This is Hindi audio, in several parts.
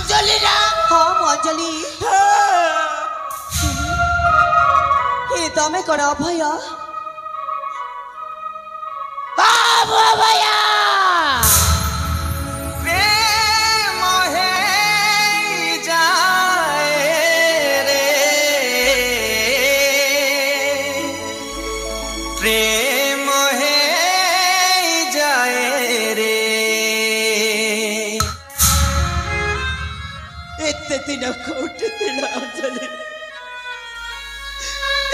अंजलि ना हाँ मु अंजलि ये तमें कौन अभय भैया प्रेम है जाए रे प्रेम है जाए रे एते दिन कोट दिला अंजलि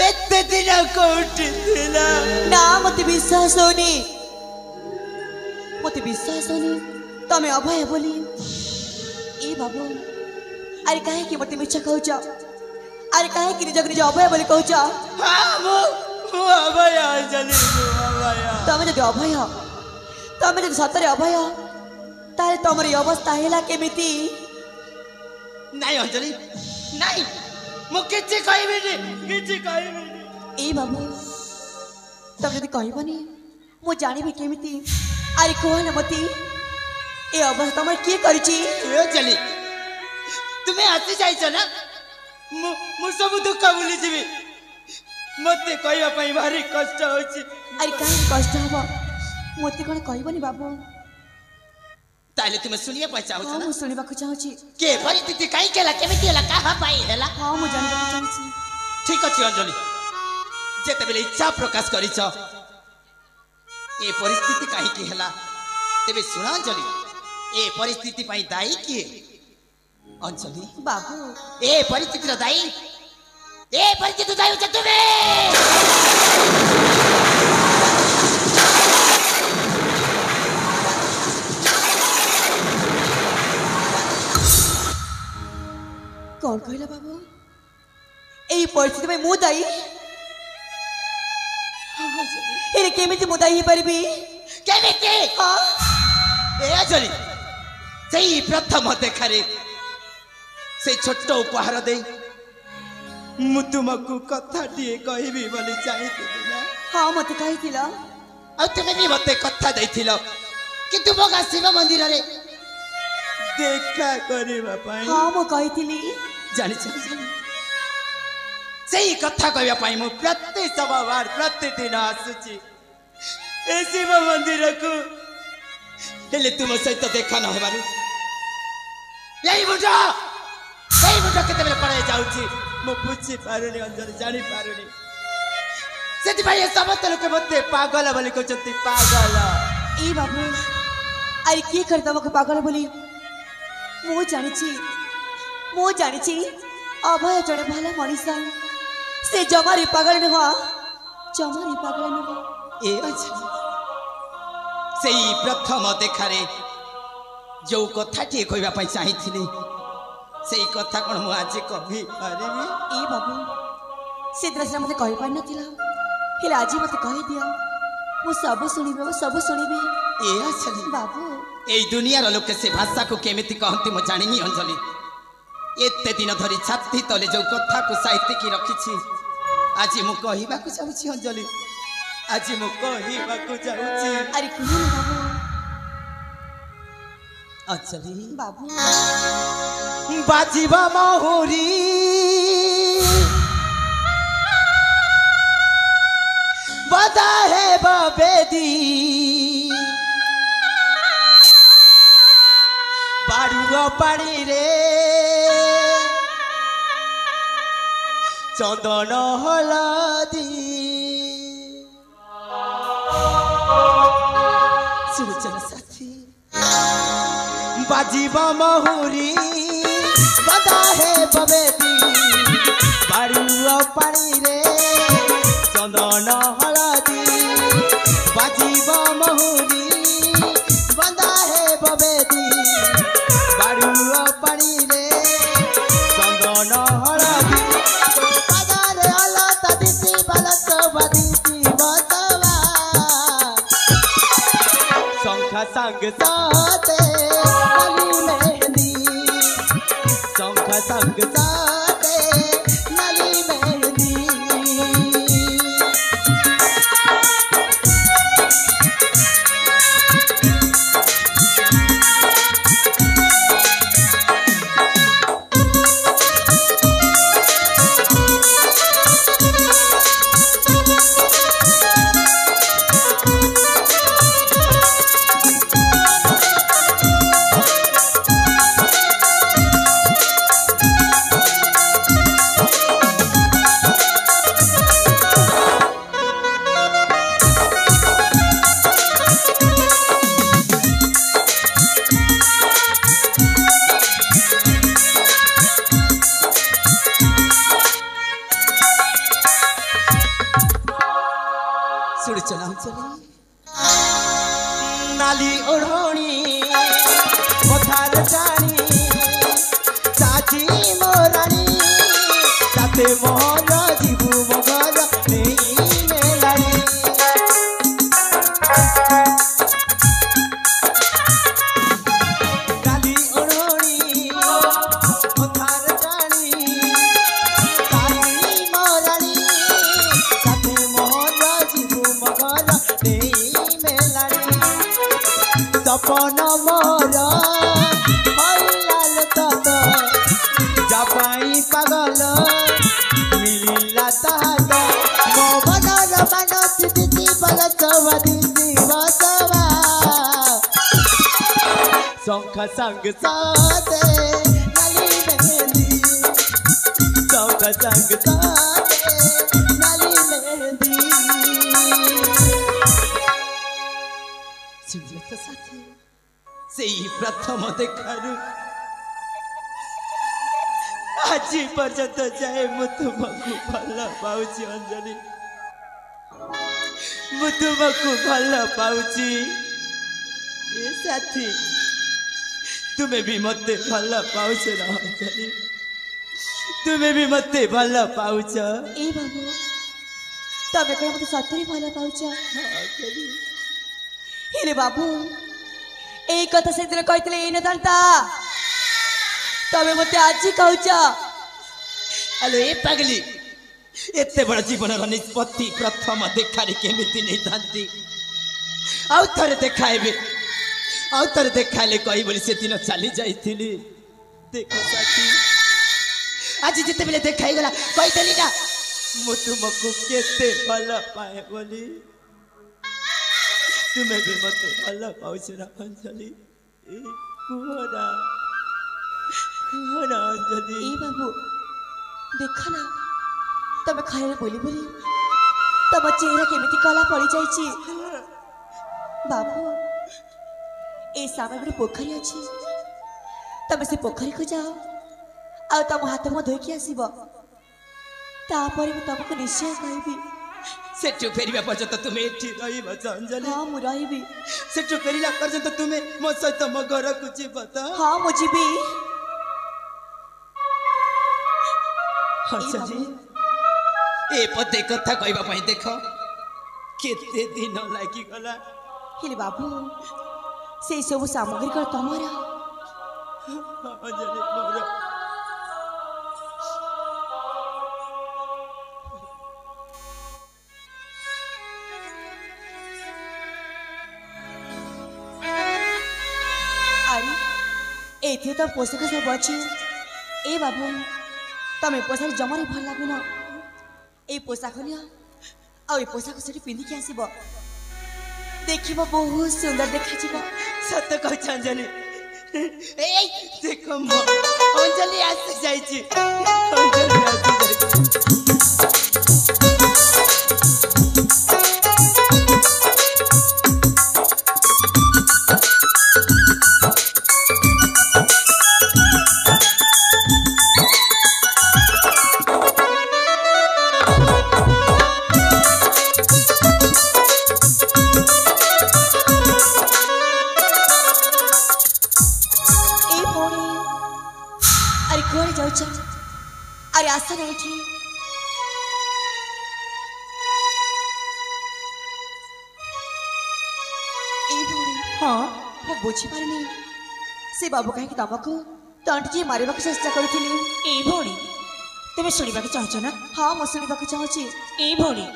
एते दिन कोट दिला ना मत विश्वास होनी मत विश्वास होनी तमें अभय बोली ए बाबू अरे कहे कि मत मिछ कहूच अरे कहे कि निज निज अभय बोली कहूच हां मु अभय अंजलि मु अभय तमें जदि अभय तमें जदि सतरे अभय ताले तमरी अवस्था हैला केमिति नहीं अंजलि नहीं मु किछि कहबिनी ए बाबू तब जदि कहबनी मु जानिबी केमिति अरे कहन मती ए अवस्था तमर के करछि ए अंजलि तुम्हें आसी जाइछ ना मु सब दुख भूली जीवी मते कहबा पई भारी कष्ट होछि अरे काहे कष्ट हबो मते कोन कहबनी बाबू ताले तुम सुनिए पई चाहू हां ना मु सुनिबा को चाहूछि के परिस्थिति काई केला केमिति हला कहा पाई हला हां मु जानिबा को चाहूछि ठीक अछि अंजलि जेते बेले इच्छा प्रकाश करिछ ए परिस्थिति काहे की हला तेबे सुना अंजलि ए परिस्थिति पई दाई किए अंजलि बाबू ए परिस्थिति रो दाई ए परिस्थिति दाई छ तुमे कौन कहला बाबू ए परिस्थिति में मु दाई एरे केमिति मु दाई हे परबी केमिति हां ए अंजलि सेई प्रथम देखारे से छोट उपहार दे मु तुमको कथा दिए कहबी बोली चाहिथिली ना हां मते कहितिला आ तुमे भी मते कथा दैथिलो कि तुम का शिव मंदिर रे देखा करबा पई हां मु कहितिली जानि छ सेई कथा कहबा पई मु प्रति सोमवार प्रतिदिन आसुची ए शिव मंदिर को हेले तुम सहित देखा न हेबारु यही बुझा केते बेले पड़े जाउची मु बुझी पारुनी अंजलि जानि पारुनी सेति भाई समस्त लोक मते पागल बोली कहचंती पागल ए बाबू अरे की करता मको पागल बोली मु जानिछि अभय जड़े भला मनीषा से जमारी पागल न हो ए अच्छा सेई प्रथम देखारे जो कथाटी कहबा पई चाहिथिली सेई कथा कोन मु आज कहि पारिबी ए बाबू से दृश्य मते कहि पार नथिला हेले आज मते कहि दियो मु सब सुनिबे ए अच्छा बाबू ए दुनिया रो लोक से भाषा को केमिति कहंती मु जानिनी अंजलि एते दिन धरी छाती तले जो कथा को साहित्य की रखिछि आज मु कहिबा को चाहूछि अंजलि आज मु कहिबा को चाहूछि अरे कहू ना बाबू अंजलि बाबू बाजीबा महुरी बदा है बेदी बाड़ुआ पानी रे चंदन हलदी सुचन साथी बाजीबा महुरी बदा है बेदी बाड़ुआ पानी रे चंदन हलदी बाजीबा महुरी बदा है बेदी बाड़ुआ पानी रे चंदन हलदी पदारे अलता दिसी बलत बदिसी बतवा शंखा संग साथे नली मेहंदी शंखा संग साथे नली मेहंदी ओढ़ोणी मथार जानी साची मोराणी ताते मोर जीवु मगर नहीं मेलानी काली ओढ़ोणी मथार जानी साची मोराणी ताते मोर जीवु मगर नहीं मेलानी सपन मोर हइलाल तत जापाई पागल मिलिला ताहात मो मनर मानस दिति बलसवादी शिवसवा शंख संग साथे नाली मेहंदी शंख संग साथे नाली मेहंदी सुजत साथी से प्रथम देखारू आज पर्यंत जाए मु तुमको भल पाउची अंजलि मु तुमको भल पाउची ए साथी तुम्हें भी मते भल पाउछ ना अंजलि तुम्हें भी मते भल पाउछ ए बाबू तबे कह मते सतरी भल पाउछ हेले बाबू ए कथा से दिन कहतले ए न जानता तबे मते आज कहूछ अरे ए पगली एते बड़ जीवन निष्पत्ति प्रथम देखारे केमिति नहीं थांती आउ थरे देखाइले कही बोली से दिन चली जाइथिली देखो साथी आज जिते बेले देखाई गला कहितली ना मु तुमको केते भल पाए बोली तुम्हें भी मते भल पाउछ ना अंजलि ए कुहरा अंजलि ए बाबू देखा ना तब खरे बोली बोली तब चेहरा केमिति कला पड़ी जाइछि बाबू ए सामने गोटे पोखरी अच्छी तब से पोखरी को जाओ आ तम हाथ मो धोई आसब तापर तुमको निश्चय कहबी सेठू फेरिया पर्यंत तुम्हें एठी रहिब अंजलि हाँ मु रहिबी सेठू फेरिला पर्यंत तुम्हें मो सहित मो घर को जीव त हाँ मु जीबी अंजलि ए पते कथा कहबा पई देख केते दिन लागि गला हेले बाबू से सब सामग्री कर तमरा अंजलि मोर अरे एथे तो पोशाक सब अच्छी ए बाबू तमें पोशाक जमारे भल लगुन ए पोशाक नियो आ पोशाक से पिंधिक आसब देखिब बहुत सुंदर देखा सत कहछ अंजलि ए देखो मो अंजलि आसी जाइछि अंजलि आसी जाइछि अरे आशा नहीं थी हाँ वो बुझी पारे से बाबू कहीं तुमको तंटी मारे चेष्टा करी ए भौणी तुम शुणा चाहछ ना हाँ मुझे शुणा चाहूँगी ए भौणी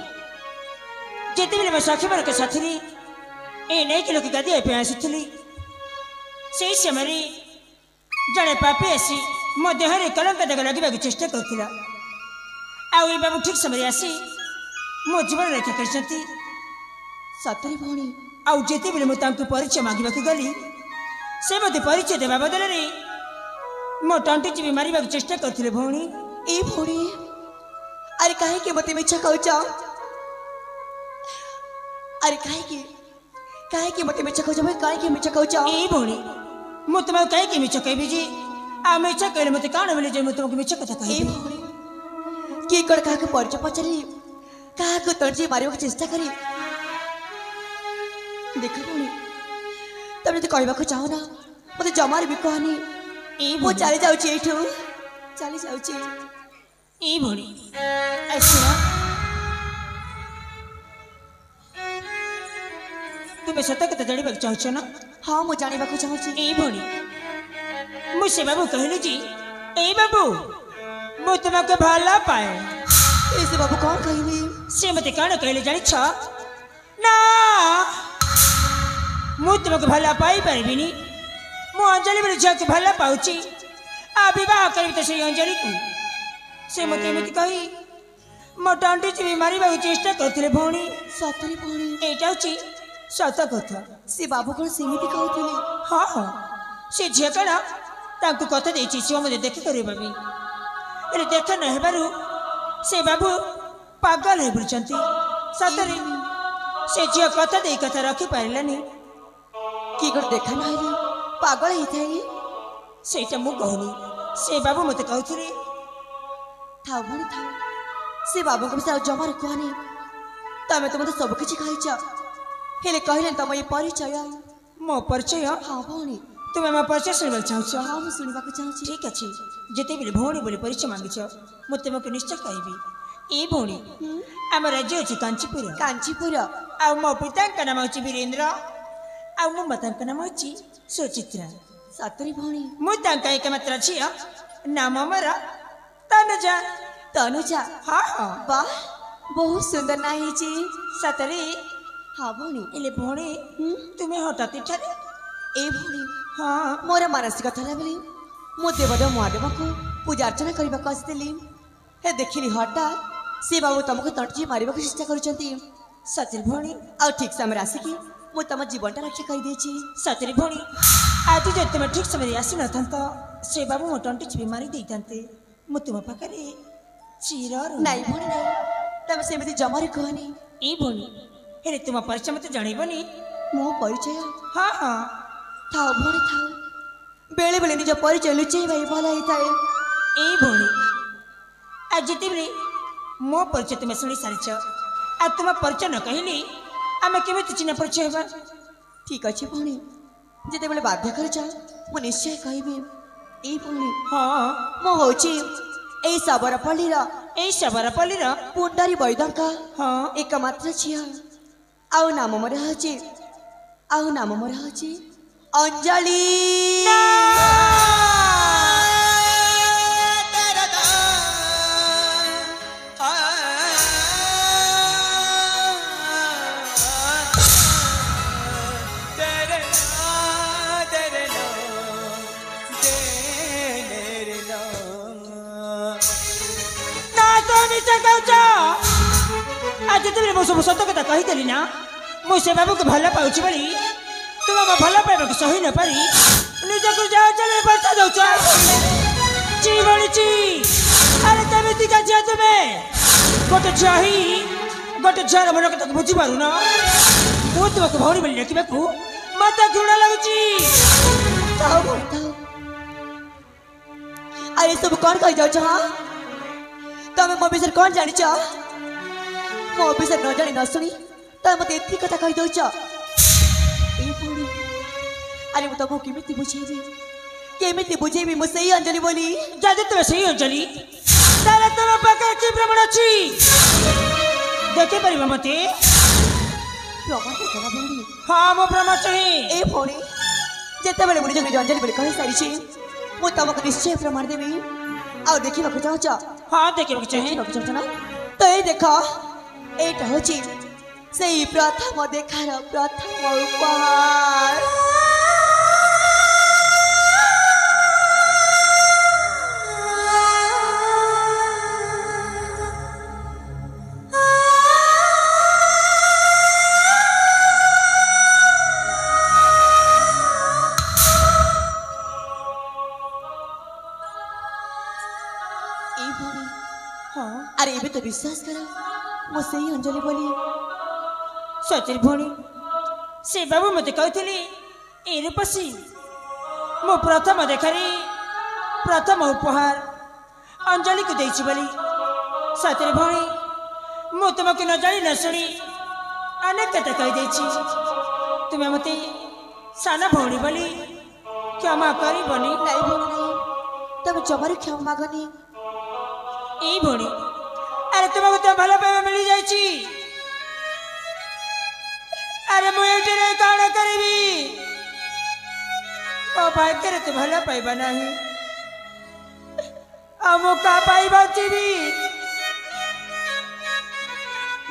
जिते बेले मैं सखी मान साथी ए नहीं कि लोक गाधे आसुली से समय जड़े पापी आसी मो देहरे कलंक दाग लगे चेष्टा करथिला आउ बाबू ठीक समय आसी मो जीवन रक्षा कर सतरे भौणी आउ जिते बेले मुझे परिचय मांगा गली से मत परिचय देवा बदल मो टंटी जीवी मारे चेष्टा करथिले भौणी ए भौणी अरे कहे के मते मिछा कहूछ अरे कहे के मते मिछा कहूछ कहे के मिछा कहूछ ए भौणी मु तुम कहे के मिछा कहबी जी आ मिछा कहले मते काण मिले जे मु तुमको मिछा कथा कहबी ए भौणी के कड़ कहा के परिचय पचारी कहा को तंजी मारे चेष्टा करी देख भौणी तमे तो कहबा को चाहो ना मते जमार भी कहनी ए मो भणी चली जाउची एठू चली जाउची ए भणी ऐसा तुम सत कथा जाना चाहछ ना हाँ मो जानिबा को चाहूची ए भणी मु से बाबू कहलु जी ए बाबू मु तुमके भला पाए ऐसे बाबू कौन कहली से मते काण कहले जानि छ ना मु तुमके भला पाई परबिनी मु अंजलि बरे झक भला पाउची आ विवाह करबी त से अंजलि को से मते एमिति कही मो टंटी जी मारी बाबू चेष्टा करथिले भणी सतरी भणी एटा छी सत कथा से बाबू कौन सेमिति कहथिले हाँ हाँ से झील कण ताकू कथा देछि से मते देखि करबा भी अरे देख न हेबारु से बाबू पागल हे बुझंती सतरे से झील कथा दे कथा रखि पारिलानी की कर देखा ना रे पागल ही थाई सेटा मु कहनी से बाबू मते कहथिले थाउ भणी थाउ से बाबू को बिसा जमार कहनी तमे तो मते सब किछि खाइछ हेले कहले तम ये परिचय मो परिचय हाँ भणी तुम मो परिचय सुनबा चाहछ हाँ मु सुनिबा को चाहूची ठीक अछि जेते बेले भौणी बोले परिचय मांगिछ मु तुमके निश्चय कहबी ए भौणी आम राज्य अछि कांचीपुर कांचीपुर आ मो पितांक नाम अछि वीरेंद्र आ मो मातांक नाम अछि सुचित्रा सतरी भणी मु तांका एकमात्र झिया नाम मरा तनुजा तनुजा हाँ हाँ वाह बहुत सुंदर नाही छी सतरे हाँ भणी एले भौणी तुम्हें हठात इठारे ए भणी हाँ मोर मानसिक थला बेली मो देवदेव महादेव को पूजा अर्चना करबा को आस्तेली हे देखिली हठात से बाबू तुमको तंटी मारिबा को चेष्टा करूचंती सतरे भौणी आ ठीक समय आसिकी मो तम जीवनटा रक्षा कर देछि सतरे भौणी आज जो तुम ठीक समय आसी न था से बाबू मो तंटी बीमारी देते मु तुम पाखरे चिर नहीं भणी नहीं तम सेमिति जमारे कहनी ए भौणी हेरे तुम परिचय मत जानबनी मो परिचय हाँ हाँ थाउ भणी थाउ बेले बेले निज परिचय लुचै भाई भला ही थाए ए भौणी आज जिते बेले मो परिचय तुम शुणी सारिछ आ तुम परिचय न कहली आम केमी चिन्ह परिचय हेबा ठीक अच्छे भणी जेते बेले बाध्य कर जा मो निश्चय कहबी ए भणी हाँ मो होची ए सबरपल्लीर ए सबरपल्लीर पुंडारी बैदंका हाँ एकमात्र झिया आउ नाम मोर हची अंजलि आज तुम मो सब सत कथा कहीदेली ना मु से बाबू के भला पाउची बोली तुम मो भला पाइबा के सही न पारी निजको जा चले बता दउछ जीवनी ची अरे तमे तिका जा तुमे गोटे झार मन कथा बुझी पारु ना मु तुमको भौरी बोली रखिबा को मते घृणा लागुची थाउ भणी थाउ अरे सब कौन कहि जाउ छ तमे मो विषय कौन जानि छ मो विषय न जानि न सुनी तमे मते एथि कथा कहि दउ छ ए भणी अरे मु तमो केमिति बुझेबी मु सही अंजलि बोली जादे तुम सही अंजलि तारे तुम पाके की प्रमाण अछि देखे परिबा मते प्रमाण देखा भणी हाँ मो प्रमाण चाहिए ए भणी जेते बेले मुनि जने अंजलि बोली कहि सारी छी मु तमको निश्चय प्रमाण देबी आ देखि बक चाहू छ हाँ देखे चाहिए बक चाहू ना तो ए देखो एटा होची सही प्रथम देखार प्रथम उपहार हाँ अरे ये तो विश्वास करो मो सही अंजलि बोली सचरी भणी से बाबू मते कहथिली ए रूपसी मो प्रथम देखारी प्रथम उपहार अंजलि को देछि बोली सचरी भणी मु तुमके न जानी न सुनी अनेक कथा कहि देछि तुमे मते साना भौणी बोली क्षमा करबनी नहीं भौणी नहीं तब जमारू क्षमा मागनी ए भौणी अरे तुमको तो भला पाइबा मिली जाइची अरे मु एठी रे काण करबी ओ भाग्य रे तो भला पाइबा नहीं आ मु का पाइबा जीवी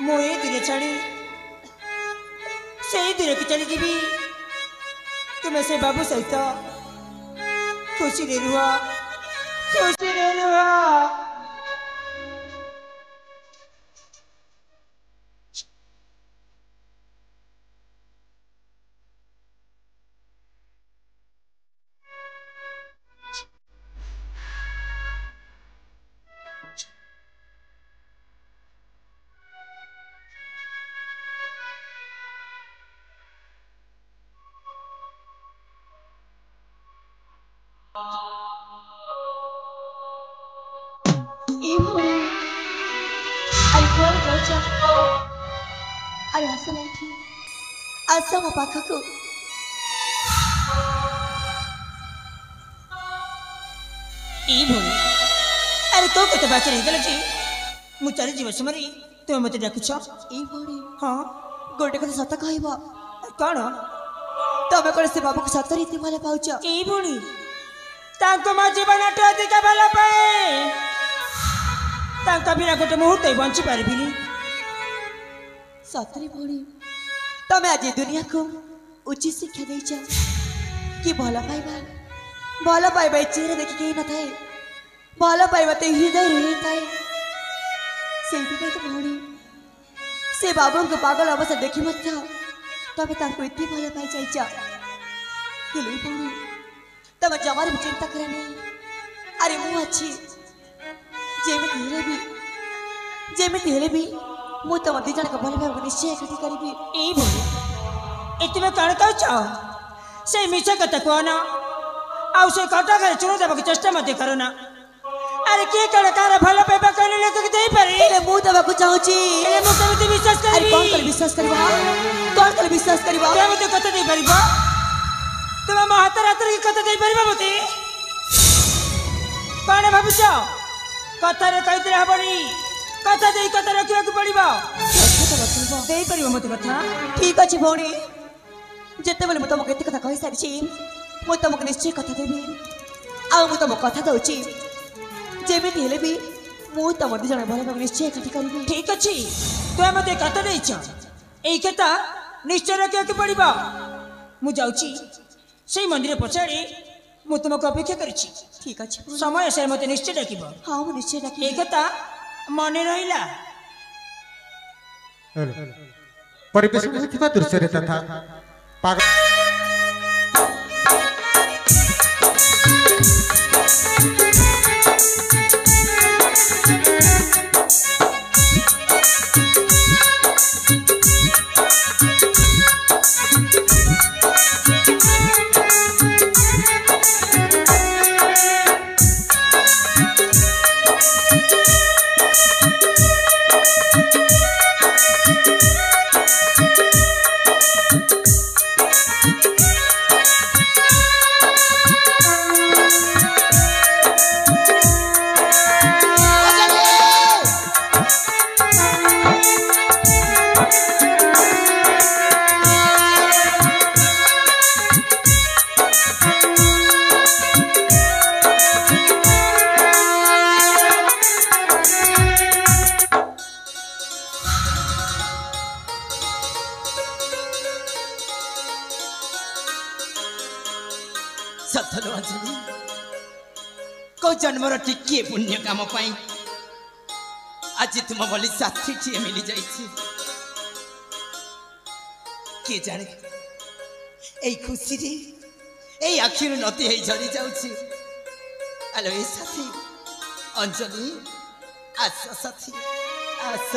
मु ए दिन छाड़ी से दिन की चली जीवी तुम्हें से बाबू सहित खुशी रे रुआ खुशी रे रुआ अरे आस नहीं आस मो पाखक अरे तो कते बाकी रही गल जी मु चली जीव समरी तुम मते डाकुछ ए भौणी हां गोटे कथा सत कहबो कौन तबे कोन से बाबू को सत रीति भले पाउछ ए भौणी तांको मा जीवन अधिक भला पाए तांका बिना गोटे मुहूर्त बंची पारबिनी सतरे भौणी तमे आज दुनिया को उचित शिक्षा देछ कि भला पाइबा चेहरा देखि के न थाए भला पाइबा ते हृदय रही थाए सेति तो भौणी से बाबू को पागल अवस्था देखि मत तबे ताको इति भला पाइ जाइछ हेले भौणी तब जमार चिंता करे नहीं अरे मु अच्छी जेमिति हेले भी मु तम दी जन को भले भाव निश्चय एकठी करबी ए भौणी एतमे काण कहछ से मिछ कथा कोना आ से कटा करे चुनो देबक चेष्टा मत करना अरे के कण कार भला पेबा कने लोक के देई पारी ए मु तबक चाहूची ए मु केमिति विश्वास करबी अरे कौन कर विश्वास करबा कौन कर विश्वास करबा के मते कथा देई पारिबा तुम महातर रात्र की कथा देई पारिबा मते काणे भाबुछ कथा रे कहितरे हबनी कथा देई कथा रखिबा के पड़िबा देई परिबा मते कथा ठीक अछि भौणी जेते बेले मु तमक एते कथा कहि सारी छी मु तमक निश्चय कथा देबी आ मु तमक कथा दउची जेमिति हेले भी मु तम दी जन भले भाव निश्चय एकठी करबी ठीक अछि तो मते कथा देइछ एई कथा निश्चय रखिबा के पड़िबा मु जाउची सेई मंदिर पछाड़ी मु तुमको अपेक्षा करिछि ठीक अछि समय से मते निश्चय डाकिबो हां मु निश्चय डाकी एई कथा मने रहिला परिवेश में थिबा दृश्य रे तथा पागल सतलो अंजलि को जन्मर टिके पुण्य काम पाई आज तुम भली साथी टी मिली जाइछि के जाने ए खुशी रे ए आखिर नती हे झरी जाउछि हेलो ए साथी अंजलि आस साथी आस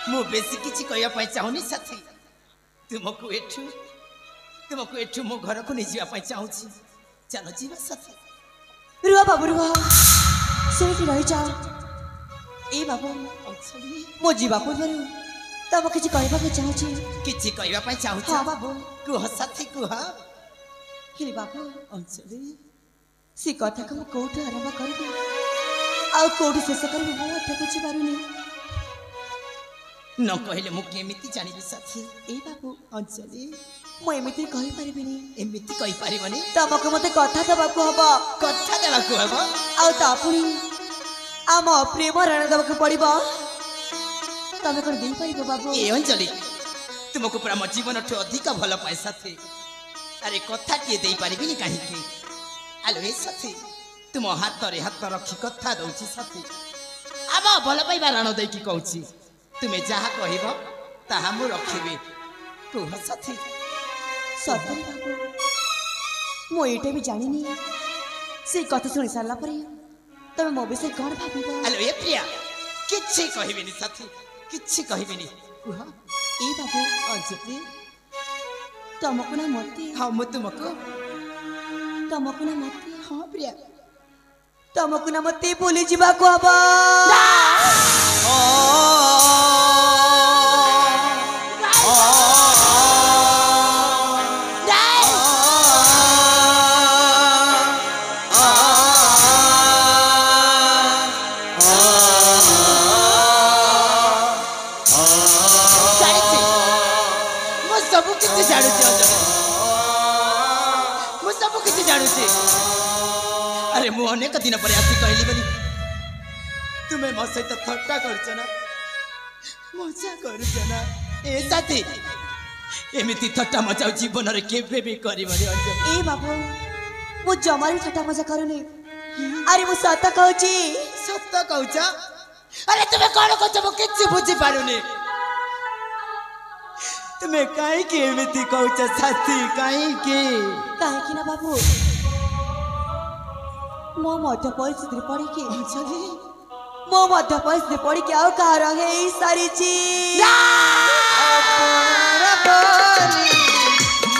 मु बेसी किछि कहया पाई चाहुनी साथी तुमको एठु मो घर को नहीं जावा पाई चाहूछि चलो जीवा साथी रुआ बाबू रुआ ସେଇଠି ରହିଯାଅ ଏ ବାବୁ ଅଞ୍ଜଳି ମୋ ଯିବା ପୂର୍ବରୁ ତମ କିଛି କହିବାକୁ ଚାହୁଁଛି କିଛି କହିବା ପାଇଁ ଚାହୁଁଛ ହଁ ବାବୁ କୁହ ସାଥୀ କୁହ ହେଲେ ବାବୁ ଅଞ୍ଜଳି ସେ କଥାକୁ ମୁଁ କୋଉଠୁ ଆରମ୍ଭ କରିବି ଆଉ କୋଉଠୁ ଶେଷ କରିବି ମୁଁ ମଧ୍ୟ ବୁଝିପାରୁନି ନ କହିଲେ ମୁଁ କେମିତି ଜାଣିବି ସାଥୀ ଏ ବାବୁ ଅଞ୍ଜଳି ମୁଁ ଏମିତି କହିପାରିବିନି ଏମିତି କହିପାରିବନି ତମକୁ ମତେ କଥା ଦେବାକୁ ହବ କଥା ଦେବାକୁ ହେବ ଆଉ ତା ପୁଣି ଆମ ପ୍ରେମ ରାଣ ଦେବାକୁ ପଡିବ ତମେ କଣ ଦେଇପାରିବ ବାବୁ ଏ ଅଞ୍ଜଳି ତୁମକୁ ପୁରା ମୋ ଜୀବନଠୁ ଅଧିକ ଭଲ ପାଏ ସାଥୀ ଆରେ କଥା କିଏ ଦେଇପାରିବିନି କାହିଁକି ଆଲୋ ଏ ସାଥୀ ତୁମ ହାତରେ ହାତ ରଖି କଥା ଦଉଛି ସାଥୀ ଆମ ଭଲ ପାଇବା ରାଣ ଦେଇକି କହୁଛି ତୁମେ ଯାହା କହିବ ତାହା ମୁଁ ରଖିବି କୁହ ସାଥୀ ସତରେ ବାବୁ ମୁଁ ଏଇଟା ବି ଜାଣିନି ସେଇ କଥା ଶୁଣି ସାରିଲା ପରେ ତମେ ମୋ ବିଷୟରେ କଣ ଭାବିବ ଆଲୋ ଏ ପ୍ରିୟା କିଛି କହିବିନି ସାଥୀ କିଛି କହିବିନି କୁହ ଏ ବାବୁ ଅଞ୍ଜଳି ତମକୁ ନା ମତେ ହଁ ମୁଁ ତୁମକୁ ତମକୁ ନା ମତେ ହଁ ପ୍ରିୟା ତମକୁ ନା ମତେ ଭୁଲି ଯିବାକୁ ହବ ସବୁ କିଛି ଜାଣୁଛି ଅଞ୍ଜଳି ମୁଁ ସବୁ କିଛି ଜାଣୁଛି ଆରେ ମୁଁ ଅନେକ ଦିନ ପରେ ଆସି କହିଲି ବୋଲି ତୁମେ ମୋ ସହିତ ଥଟ୍ଟା କରୁଛ ନା ମଜା କରୁଛ ନା ଏ ସାଥୀ ଏମିତି ଥଟ୍ଟା ମଜା ଜୀବନରେ କେବେ ବି କରିବନି ଅଞ୍ଜଳି ଏ ବାବୁ ମୁଁ ଜମାରୁ ଥଟ୍ଟା ମଜା କରୁନି ଆରେ ମୁଁ ସତ କହୁଛି ସତ କହୁଛ ଆରେ ତୁମେ କଣ କହୁଛ ମୁଁ କିଛି ବୁଝିପାରୁନି ତୁମେ କାହିଁକି ଏମିତି କହୁଛ ସାଥୀ କାହିଁକି କାହିଁକି ନା ବାବୁ ମୋ ମଧ୍ୟ ପରିସ୍ଥିତିରେ ପଡ଼ିକି ମୋ ମଧ୍ୟ ପରିସ୍ଥିତି ପଡ଼ିକି ଆଉ କାହାର ହେଇ ସାରିଛି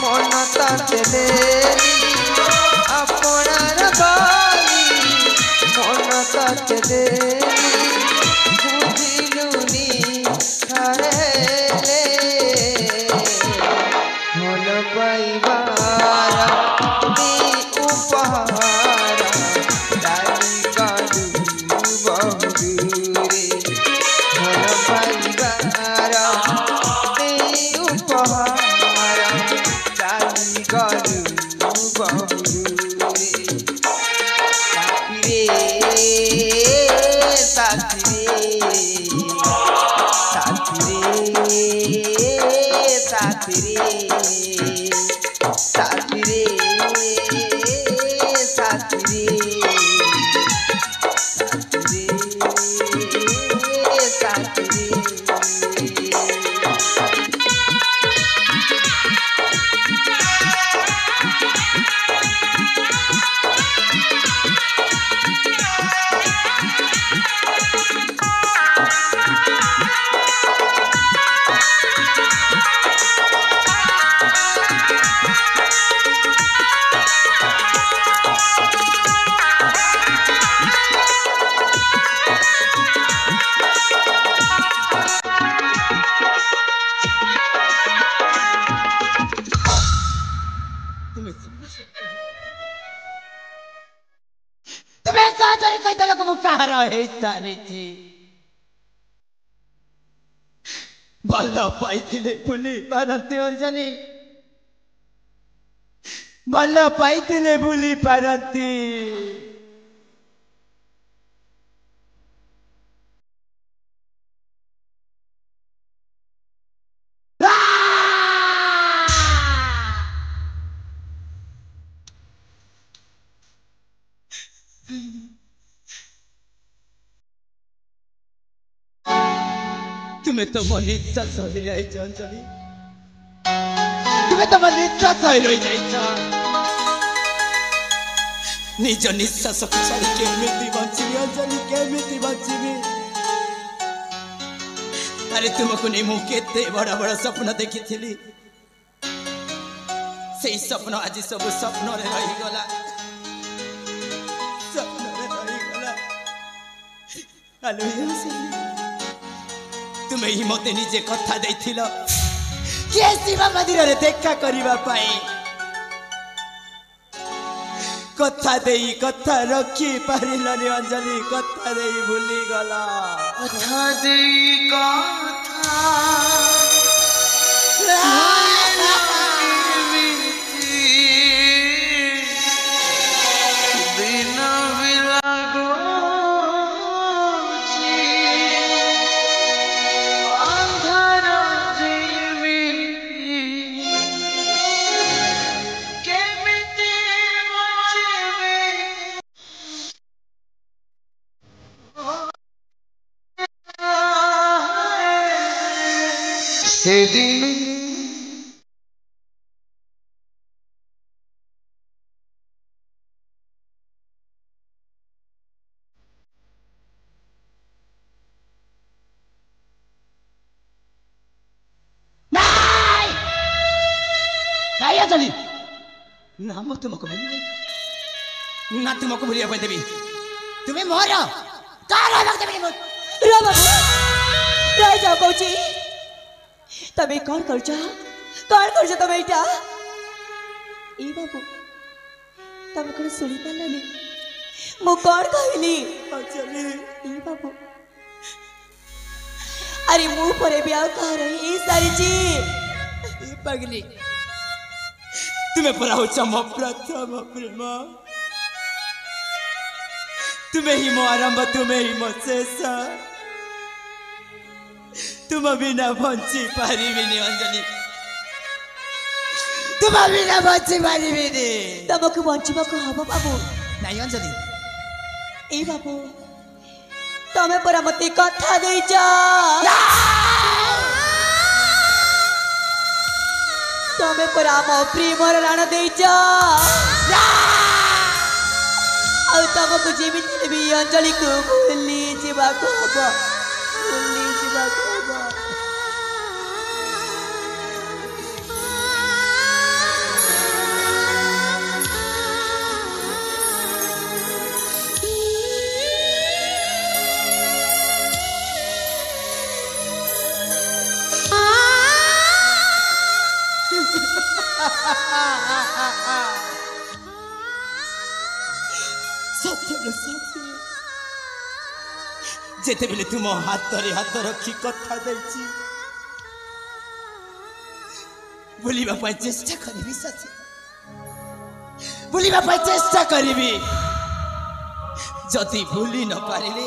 ମନ ତତେ ଆପଣାର ବୋଲି ମନ ତତେ ବୁଝିଲୁନି ଥରେ ଭଲ ପାଇବାର ଉପହାର ଡାଲି କାଲୁ ବହୁରେ ଭଲ ପାଇବାର ଉପହାର ଡାଲି କାଲୁ ବହୁରେ तुम्हें सारी कई तरह को मुकारा है तारे थी बल्ला पाई थी भूली पारती अंजलि बल्ला पाई थी भूली पारती तुम्हें तो मन इच्छा सही रही अंजलि तुम्हें तो मन इच्छा सही रही निज निश्वास को छाड़ी केमिति बंचिबी अंजलि केमिति बंचिबी अरे तुमको नहीं मु केते बड़ा बड़ा स्वप्न देखी थी से स्वप्न आज सब स्वप्न रे रही गला ଆଲୋ ତୁମେ ହିଁ ମତେ ନିଜେ କଥା ଦେଇଥିଲ କିଏ ଶିବ ମନ୍ଦିରରେ ଦେଖା କରିବା ପାଇଁ କଥା ଦେଇ କଥା ରଖି ପାରିଲନି ଅଞ୍ଜଳି କଥା ଦେଇ ଭୁଲିଗଲ କଥା ଦେଇ କଥା ଦିନ ବି ଲାଗୁଛି ଅନ୍ଧାର ଯେମିତି କେମିତି ବଞ୍ଚିବି ସେଦିନ ଅଞ୍ଜଳି ନା ମୁଁ ତୁମକୁ ଭୁଲିବି ନା ତୁମକୁ ଭୁଲିବା ପାଇଁ ଦେବି ତୁମେ ମୋର କାହାର ହେବାକୁ ଦେବିନି ମୁଁ रो बाबू रह जाओ कौची तबे कौन कर तबे इटा ई बाबू तबे कौन सुनी पालानी मु कौन कहली ଅଞ୍ଜଳି ई बाबू अरे मुंह पर भी आओ कह रही ई सारी जी ଏ ପାଗଲି ତୁମେ ପରା ହଉଛ ମୋ ପ୍ରଥମ ପ୍ରେମ ତୁମେ ହିଁ ମୋ ଆରମ୍ଭ ତୁମେ ହିଁ ମୋ ଶେଷ ତୁମ ବିନା ବଞ୍ଚି ପାରିବିନି ଅଞ୍ଜଳି ତୁମ ବିନା ବଞ୍ଚି ପାରିବିନି तमको बंचिबा को हबो बाबू ନାଇଁ ଅଞ୍ଜଳି ए बाबू तमे परा मते कथा देई जा तमे परा मो प्रेमर राण देई जा आ तमको जीवित भी अंजलि को भूली जीवा को हबो भूली जीवा को हबो ସତ୍ୟର ସାଥୀ ଯେତେବେଳେ ତୁମ ହାତରେ ହାତ ରଖି କଥା ଦେଇଛି ଭୁଲିବା ପାଇଁ ଚେଷ୍ଟା କରିବି ସାଥୀ ଭୁଲିବା ପାଇଁ ଚେଷ୍ଟା କରିବି ଯଦି ଭୁଲି ନ ପାରିଲେ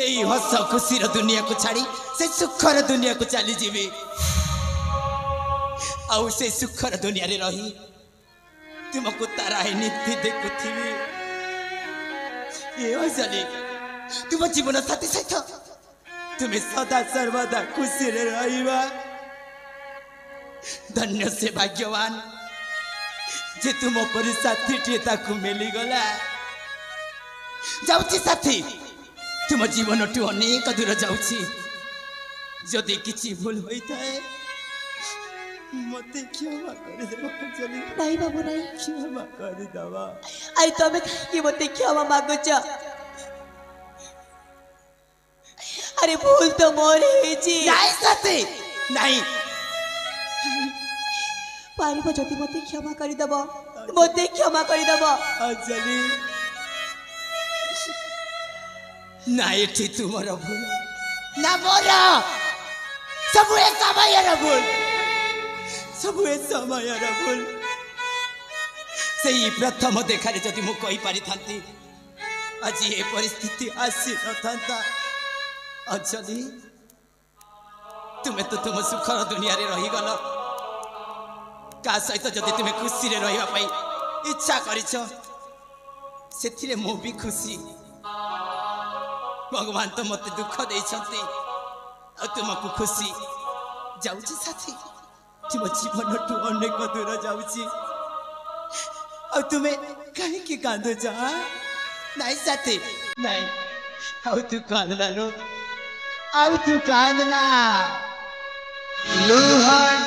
ଏଇ ହସ ଖୁସିର ଦୁନିଆକୁ ଛାଡ଼ି ସେ ସୁଖର ଦୁନିଆକୁ ଚାଲିଯିବି ଆଉ ସେ ସୁଖର ଦୁନିଆରେ ରହି तुमको तारा ही नीति देखुथिबी ए अजली तुम जीवन साथी सहित तुम्हें सदा सर्वदा खुशी रे रहिबा धन्य से भाग्यवान जे तुम पर साथी टे ताकू मिली गला जाउची साथी तुम जीवन टू अनेक दूर जाउची जदि किछि भूल होई थाए मते क्षमा कर देबा अञ्जली नहीं बाबू नहीं क्षमा कर देबा आई तमे कि मते क्षमा मागो छ अरे भूल तो मोर हे जी नहीं साथी नहीं पारिबो जति मते क्षमा करि दबो मते क्षमा करि दबो अञ्जली ना एठी तुमर भूल ना मोर सब ए समयर भूल सब ए समयर भूल सेही प्रथम देखारे जदि मु कहि पारि थांती आज ए परिस्थिति आसी न थांता अञ्जली तुम्हें तो तुम सुखर दुनिया रे रही गल का सहित जदि तुम्हें खुशी रे रहिबा पई इच्छा करिछ सेथिरे मु भी खुशी भगवान तो मते दुख देइछंती आ तुमको खुशी जाउची साथी तुम जीवन टू अनेक दूर जाउची आ तुम्हें कहीं की कांदो जा नहीं साथी नहीं आउ तू कांदना नो आउ तू कांदना लुहार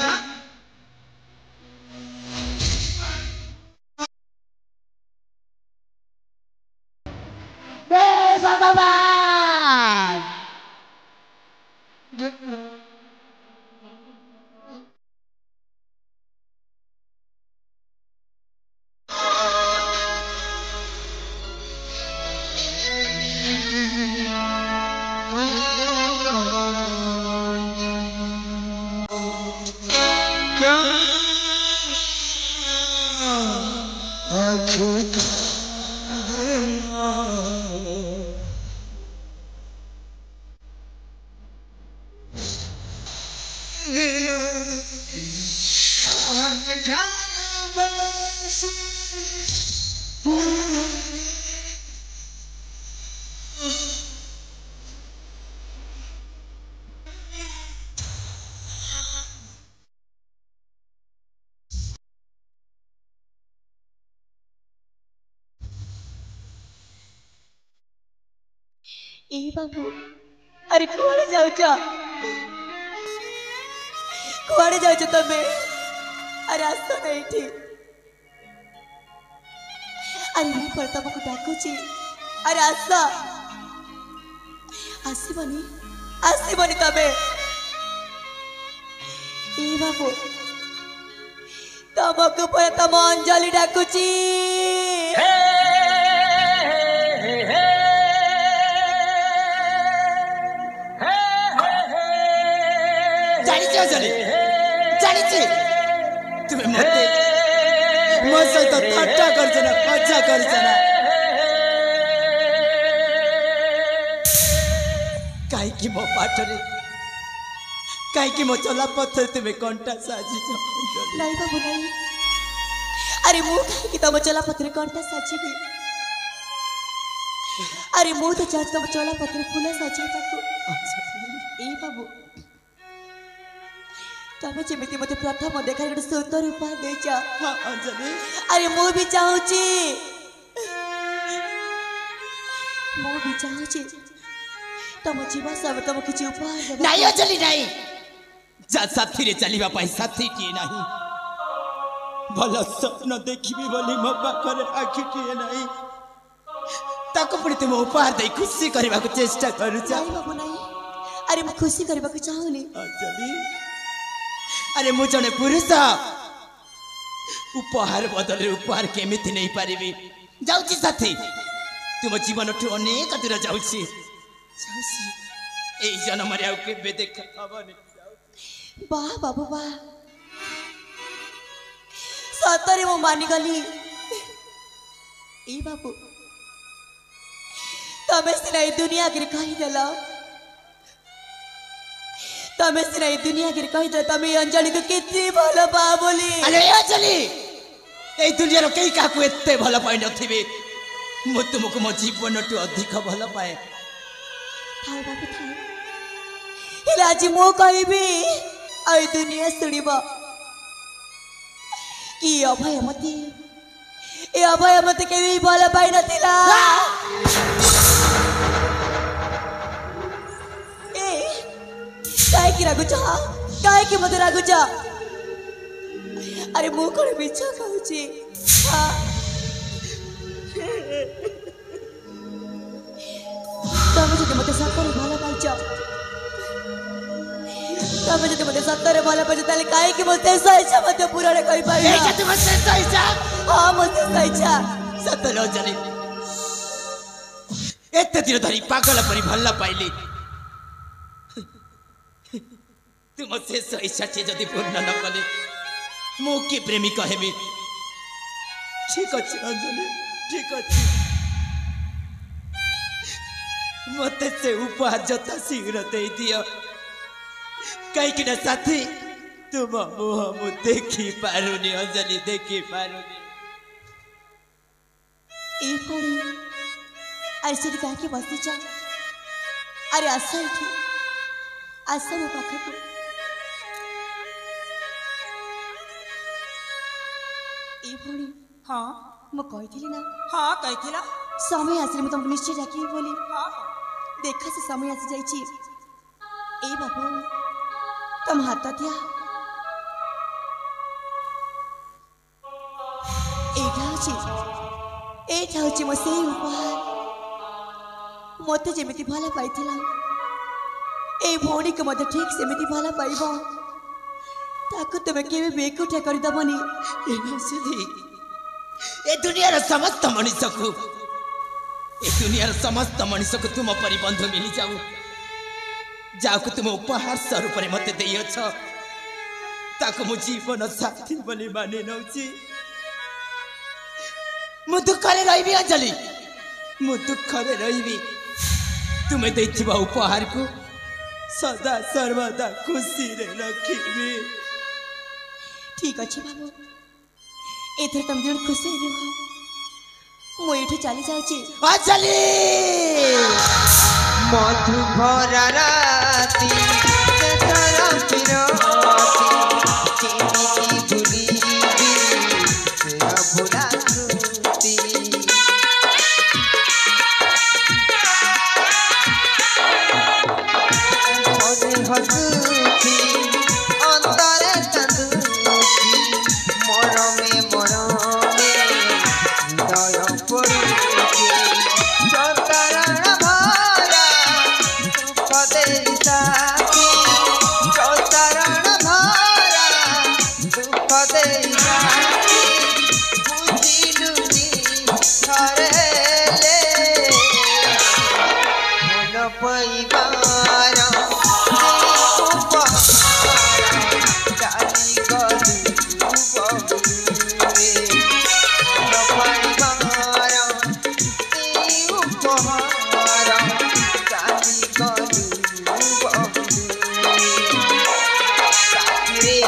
बे भगवान ए बाबू अरे कुआड़े जाउछ तमे अरे आस नहीं थी अरे मैं पर तुमको डाकुची अरे आसबनी तमे ए बाबू तुमको पर तुम अंजलि डाकुची जानी तुम्हें मते मो सहित ठाट्टा करछ ना मजा करछ ना काई की मो पाटरे काई की मो चला पत्थर तुम्हें कंटा साजी नहीं बाबू नहीं अरे मु काई की तुम चला पत्थर कंटा साजी अरे मु तो चाह तुम चला पत्थर फूल साजी ताको ए बाबू तमे जेमिति मते प्रथम देखा गोटे सुंदर उपहार देछ हां अंजलि अरे मु भी चाहूची तुम जीवा सब तुम किछि उपहार देबो नहीं अंजलि नहीं जा साथी रे चलीबा पई साथी की नहीं भला स्वप्न देखिबी बोली मो पाखरे आखि की नहीं ताको पुणी तुम उपहार दे खुशी करबा को चेष्टा करू छ नहीं बाबू नहीं अरे मैं खुशी करबा को चाहूनी अंजलि अरे मु जने पुरुष उपहार बदल उपहार केमिति नहीं पारिबी जाउची साथी तुम जीवन ठु अनेक दूर जाउची ए जन्म रे आउ केबे देख हबनी वाह बाबू वाह सतरे मु मानि गली ए बाबू तमे सिना ए दुनिया के कहि देला तमे सिना ए दुनिया के कहि दे तमे अंजलि को केते भलो पा बोली अरे अंजलि ए दुनिया रो केई काकू एते भलो पाइ नथिबे मु तुमको मो जीवन टु अधिक भलो पाए थाए बाबू थाए हेला आज मो कहबी आई दुनिया सुनिबो कि अभय मते केबी भलो पाइ नथिला काय की रागुचा काय की मते रागुचा अरे मु कोन मिछ कहूची तमे जदि मते सत्तर भलो पाइछ ताले काय की मते सहिचा मते पुराणे कहि पाइ ए तुम से सहिचा हां मते सहिचा सतलो जने एते दिन धरी पागल परी भल्ला पाइली तुम से इच्छा छे जदि पूर्ण न कले मो की प्रेमी कहेबी ठीक अछि अंजलि ठीक अछि मते से उपहार जता शीघ्र दे दियो कहीं कि ना साथी तुम मुह मु देखी पारुनी अंजलि देखी पारुनी ए पड़ी ऐसे का के बसती जा अरे आशा मो पाखक ए पड़ी हाँ मो कहिथिली ना हाँ कहिथिला समय आसले मैं तुमको निश्चय डाकी बोली हाँ देखा से समय आसी जाइछि ए बाबू तुम हाथ दिया एठा होछि मो सेई उपहार मते जेमिति भला पाइथिला ए भौणी के मते ठीक सेमिति भला पाइबो ताको तमे केबे बेकुठा करि दबनी ए नौसिदी ए दुनियार समस्त मनुष्य को तुम परि बंधु मिली जाऊ जाको तुम उपहार स्वरूप मते देइछ ताको मु जीवन साथी बोली माने नौची मु दुखरे रहिबी अंजलि मु दुखरे रहिबी तुम्हें देथिबा उपहार को सदा सर्वदा खुशी रे रखिबी। ठीक अच्छे बाबू एथर तुम जन खुशी रहो मु एठे चली जाउची अंजलि मधु भरा राती तेरा पिरोती केमिति भूलिबी तेरा भुला स्मृति मने हसुची अंतरे कांदुची मरमे हृदय पड़ुची चतरण भरा दुख देई साथी चतरण भरा दुख देई साथी बुझिलुनी थरेले मन पैबार चाली गलु बहुरे मन पैबार उपहार चाली गलु बहुरे साथी रे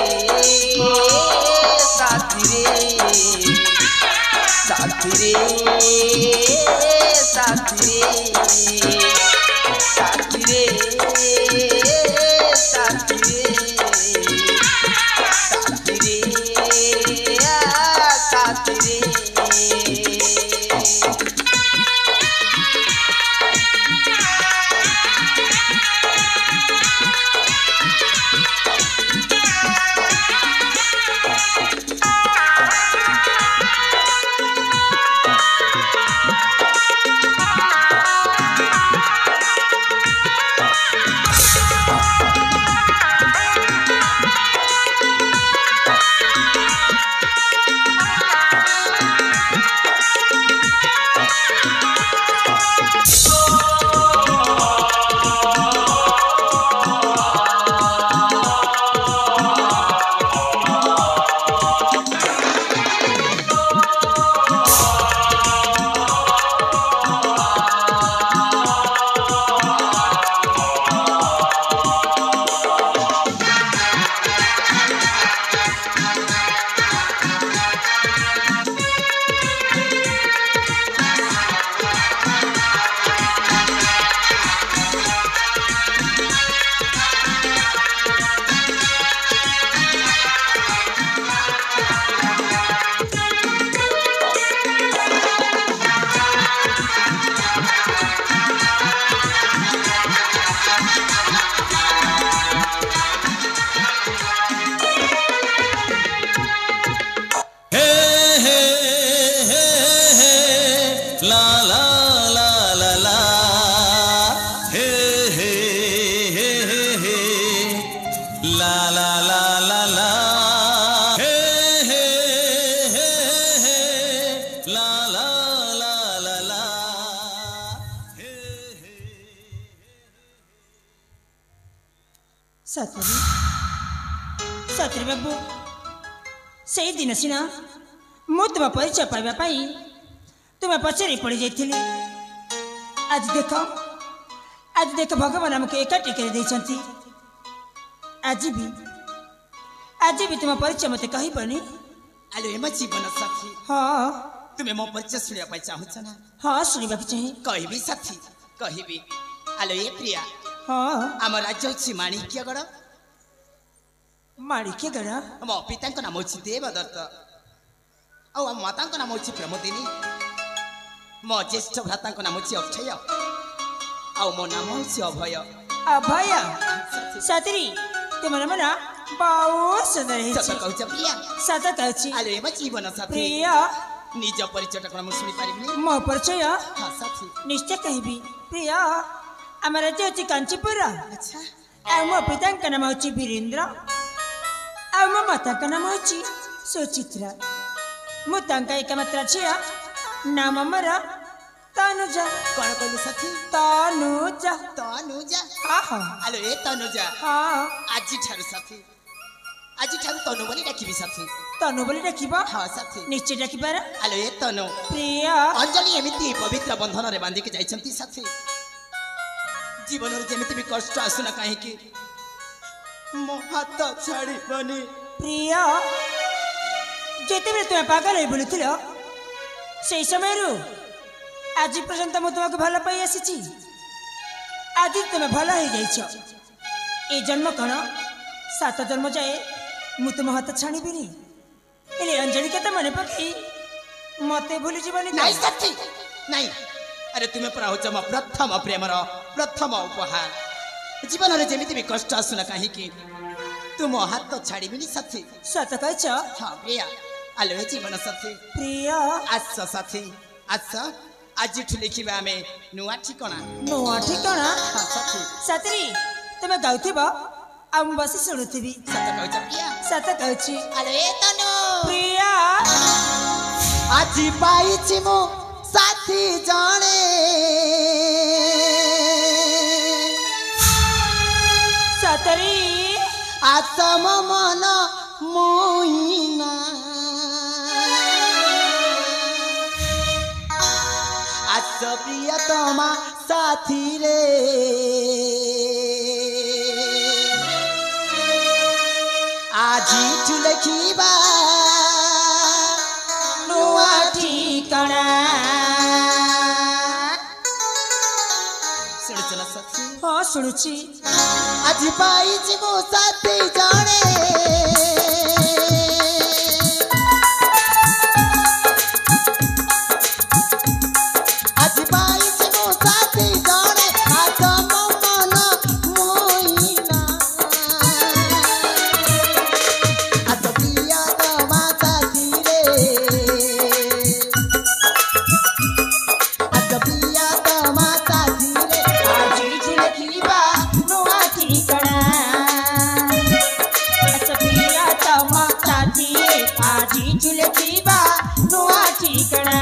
साथी रे साथी रे साथी रे साथी रे साथी रे साथी रे सतरी बाबू से दिन सीना मु तुम परिचय पाइबापी तुम्हें पचारि पड़ जाइली आज देख भगवान आमको एकाठी कर आज भी तुम परिचय मत कहबनी आलो एम जीवन साथी हाँ तुम्हें मो परिचय सुनिया चाहूच ना हाँ सुनिबा चाहिए कहबी साथी कहबी आलो ए प्रिया हाँ आम राज्य हूँ माणिक्यगढ़ माणिक्यगढ़ मो पिता नाम हूँ देवदत्त आम माता नाम हूँ प्रमोदिनी मो ज्येष्ठ भ्राता नाम हूँ अक्षय आउ मो नाम हूँ अभय अभय सतरी तुम नाम ना बहुत सुंदर है सत कहूच प्रिया सत कहूची आलो एम जीवन साथी प्रिया निज परिचय कौन मुझे शुणी पारिबनी मो परिचय हाँ साथी निश्चय कहबी प्रिय आम राज्य हूँ कांचीपुर अच्छा आ मो पिता नाम हूँ वीरेन्द्र आ मो माता नाम हूँ सुचित्रा मुझे एकमात्र झील नाम मोर तनुजा कौन कहलु साथी तनुजा तनुजा हाँ हाँ आलो ए तनुजा हाँ आज ठारू साथी आज ठारू तनु बोली डाकिबी साथी तनु बोली डाकिब हाँ साथी निश्चय डाकिबार आलो ए तनु प्रिय अंजलि एमिति पवित्र बंधन रे बांधी के जाइछंती साथी जीवन रे जेमिति भी कष्ट आसुना काहे कि मो हाथ छाड़ी बनी प्रिय जेते बेले तुम पागल होई बोलुथिल सेई समय रु आज पर्यंत मु तुमको भल पाई आसी आज तुम भल हो जाइछ ए जन्म कण 7 जन्म जाए मु तुम हाथ छाणीबिनी एले अंजलि के मन पकई मते भूली जीवनी नहीं साथी नहीं अरे तुम्हें परा होच म प्रथम प्रेमर प्रथम उपहार जीवन रे जेमिति भी कष्ट आसुना काहे कि तुम हाथ छाड़ीबिनी साथी सत कहछ हाँ प्रिया आलो ए जीवन साथी प्रिय आस साथी आस आज लिखा आम नुआ ठिकना नुआ ठिकाना हाँ साथी साथी तुम गाउथिब आ मु बसी शुणुथिबी सत कहछ प्रिया सत कहछि आलो ए तनु प्रिया आज पाइछि मु साथी जाने सतरी आसम मन मोहिना आस प्रियतमा साथी रे आज लिखिबा नुआ ठिकाना सुनछ ना साथी हाँ शुणुची आज पाइछि मो साथी जाने आज पाइछि मो साथी जाने आसम मन मोहिना आस प्रियतमा साथी रे आस प्रियतमा साथी रे आज लिखिबा नुआ ठिकाना सपिया तमा साथी आज लिखिबा नुआ ठिकाना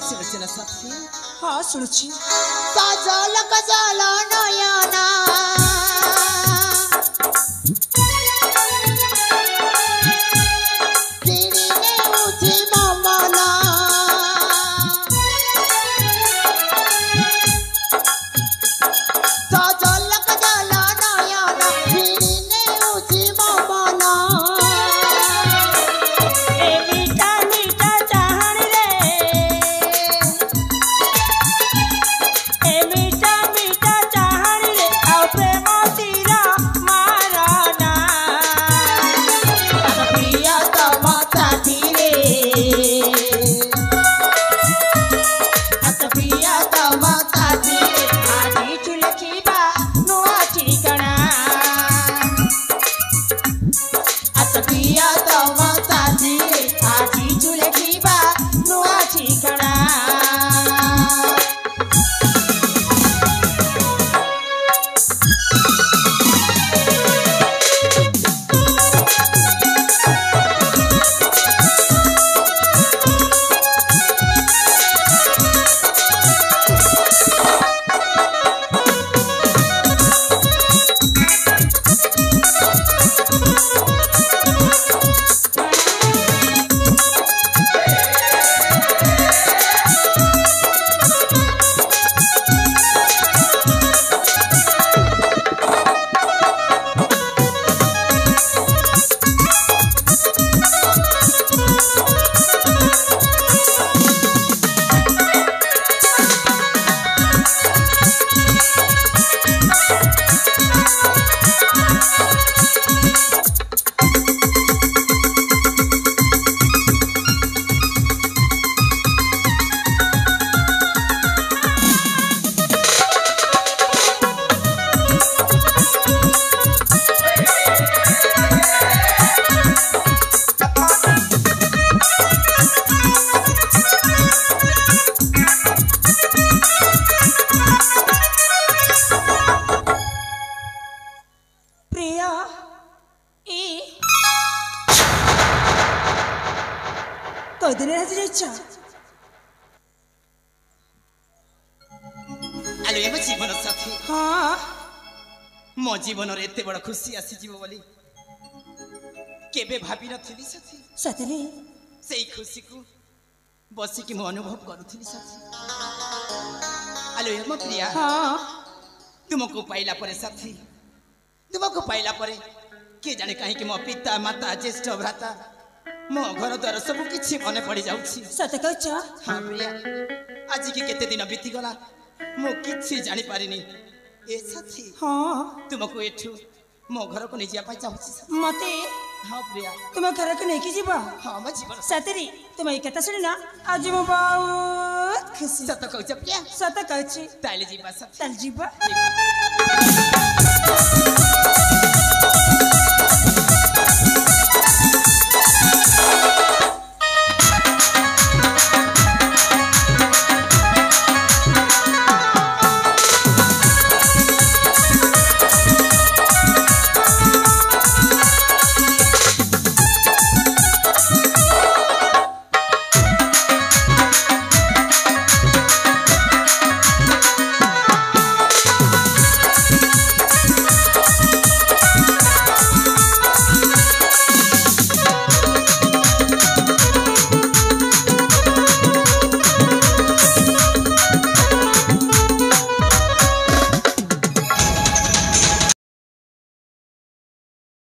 सुनछ ना साथी हाँ शुणुची सजल गजल नयना किरिने उठी ममना सजल गजल नयना किरिने उठी ममना ए मीठा मीठा चाहण रे ए मीठा मीठा चाहण रे आओ प्रेम आलो एम जीवन साथी हाँ मो जीवन रे एते बड़ खुशी आसी जीव बोली केबे भाबी नथिली साथी सतरे सेई खुशी को बसी कि मो अनुभव करूथिली साथी आलो एम प्रिया हाँ तुमको पाइला परे साथी तुमको पाइला परे के जाने कहीं कि मो पिता माता ज्येष्ठ भ्राता मो घर द्वार सब किछि मने पड़ी जाउछि सत कहछ हाँ प्रिया आज की केते दिन बीती गला मो किछि जानि पारिनी ए साथी हाँ तुमको एठू मो घर को निजिया पाई चाहछि मते हाँ प्रिया तुम घर को नहीं की जीवा हाँ मो जीवन सतरी तुम ये कथा सुनी ना आज मो बहुत खुशी सत कहछ प्रिया सत कहछ ताले जीवा साथी चल जीवा जीवा।